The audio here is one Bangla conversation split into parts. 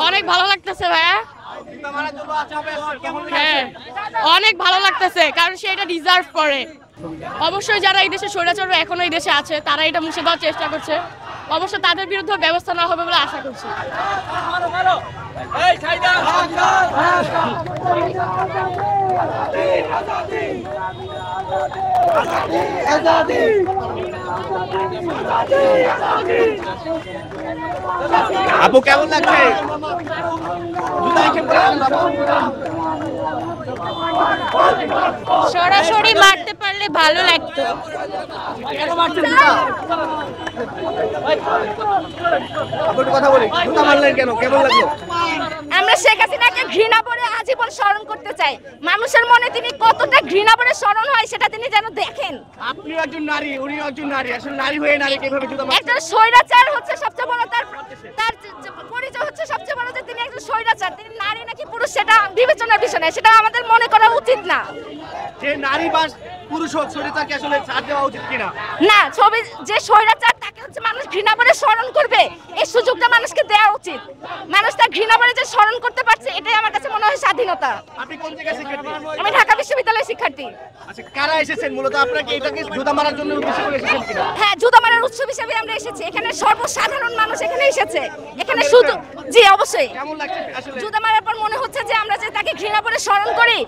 অনেক ভালো লাগতেছে ভাইয়া, হ্যাঁ অনেক ভালো লাগতেছে, কারণ সে এটা ডিজার্ভ করে। অবশ্যই যারা এই দেশে স্বৈরাচার এখনো এই দেশে আছে তারা এটা মুছে দেওয়ার চেষ্টা করছে, অবশ্যই তাদের বিরুদ্ধে ব্যবস্থা নেওয়া হবে বলে আশা করছি। আপু কেমন লাগছে? সরাসরি মারতে পারলে ভালো লাগতো। আমরা শেখ হাসিনাকে ঘৃণা করে আজীবন স্মরণ করতে চাই। মানুষের মনে তিনি কতটা ঘৃণা করে স্মরণ হয় সেটা তিনি যেন দেখেন। আপনিও একজন নারী, উনিও একজন নারী, আসলে নারী হয়ে নারী কিভাবে জুতা মারছেন? একটা স্বৈরাচার হচ্ছে সবচেয়ে বড়, তার পরিচয় হচ্ছে সবচেয়ে বড় যে তিনি একজন স্বৈরাচার। তিনি নারী নাকি পুরুষ সেটা বিবেচনার বিষয় না, সেটা আমাদের মনে করা উচিত না। যে নারী বা পুরুষ হোক, স্বৈরাচারকে আসলে ছাড় দেওয়া উচিত কিনা? না, ছবি যে স্বৈরাচার তাকে হচ্ছে মানুষ ঘৃণা করে স্মরণ করবে, এই সুযোগটা মানুষকে দেওয়া উচিত। মানুষ তার ঘৃণা করে যে স্মরণ করতে পারছে, এটাই আমার কাছে মনে হয় স্বাধীনতা। আপনি কোন জায়গায় শিক্ষার্থী? আমি ঢাকা বিশ্ববিদ্যালয়ের শিক্ষার্থী। আচ্ছা, কারা এসেছেন মূলত? আপনাকে এটাকে জুতা মারার জন্য উদ্দেশ্য করে এসেছেন কিনা? হ্যাঁ, জুতা মারার উৎসব হিসেবে আমরা এসেছি। এখানে সর্বসাধারণ মানুষ এখানে এসেছে। এখানে শুধু জি অবশ্যই কেমন লাগছে আসলে? জুতা মারার পর মনে হচ্ছে যে আমরা যে তাকে ঘৃণা করে স্মরণ করি,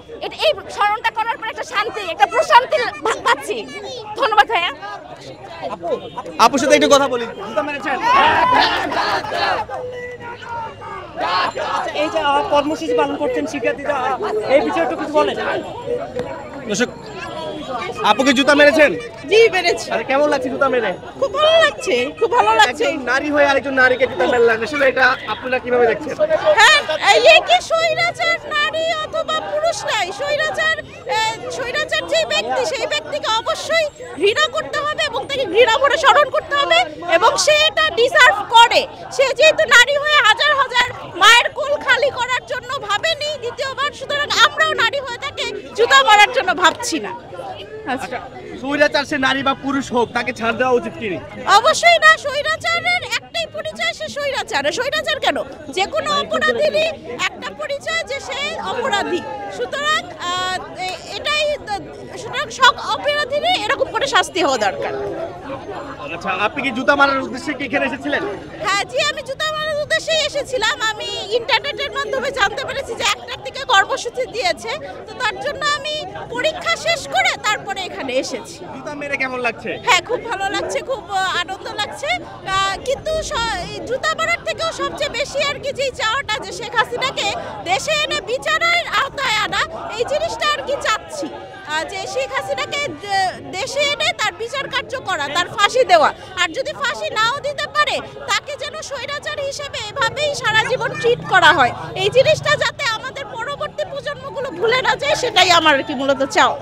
এই স্মরণটা করার পর একটা শান্তি, একটা প্রশান্তি পাচ্ছি। ধন্যবাদ ভাইয়া। আপুর সাথে একটু কথা বলি। জুতা মেরেছেন? এই যে কর্মসূচি পালন করছেন শিক্ষার্থীরা, এই বিষয়টা কিছু বলেন। দর্শক, আপুকে জুতা মেরেছেন? জি মেরেছি। আরে কেমন লাগছে জুতা মেরে? খুব ভালো লাগছে, খুব ভালো লাগছে। একজন নারী হয়ে আরেকজন নারীকে জুতা মেরলেন, আসলে এটা আপনারা কিভাবে দেখছেন? হ্যাঁ, এই কি স্বৈরাচার নারী অথবা পুরুষ নাই, স্বৈরাচার যে ব্যক্তি, সেই ব্যক্তিকে অবশ্যই ঘৃণা করতে হবে এবং তাকে ঘৃণা করে স্মরণ করতে হবে, এবং সে এটা ডিজার্ভ করে। সে যেহেতু নারী হয়ে হাজার হাজার মায়ের কোল খালি করার জন্য ভাবেনি দ্বিতীয়বার, সুতরাং আমরাও নারী হয়ে তাকে জুতা মারার জন্য ভাবছি না। আচ্ছা, স্বৈরাচার সে নারী বা পুরুষ হোক, তাকে ছাড় দেওয়া উচিত কি? অবশ্যই না। স্বৈরাচারের একটাই পরিচয়, সে স্বৈরাচার। স্বৈরাচার কেন? যে কোনো অপরাধীরই একটা পরিচয় যে সে অপরাধী। সুতরাং সব অপরাধীরই এরকম করে শাস্তি হওয়া দরকার। আচ্ছা, আপনি কি জুতা মারার উদ্দেশ্যে কি এখানে এসেছিলেন? হ্যাঁ জি, আমি জুতা মারার উদ্দেশ্যে এসেছিলাম। আমি ইন্টারনেটের মাধ্যমে জানতে পেরেছি যে 1টার দিকে কর্মসূচি দিয়েছে, তো তার জন্য আমি পরীক্ষা শেষ করে তারপরে এখানে এসেছি। জুতা মেরে কেমন লাগছে? হ্যাঁ, খুব ভালো লাগছে, খুব আনন্দ লাগছে। কিন্তু জুতা মারার থেকেও সবচেয়ে বেশি আর কি যে চাওয়াটা, যে শেখ হাসিনাকে দেশে এনে বিচারের আওতায় আনা, এই জিনিসটা আর কি চাচ্ছি। যে শেখ হাসিনাকে দেশে এনে তার বিচার কার্য করা, তার ফাঁসি দেওয়া, আর যদি ফাঁসি নাও দিতে পারে তাকে যেন স্বৈরাচার হিসেবে এভাবেই সারা জীবন ট্রিট করা হয়। এই জিনিসটা যাতে আমাদের পরবর্তী প্রজন্মগুলো ভুলে না যায়, সেটাই আমার আর কি মূলত চাও।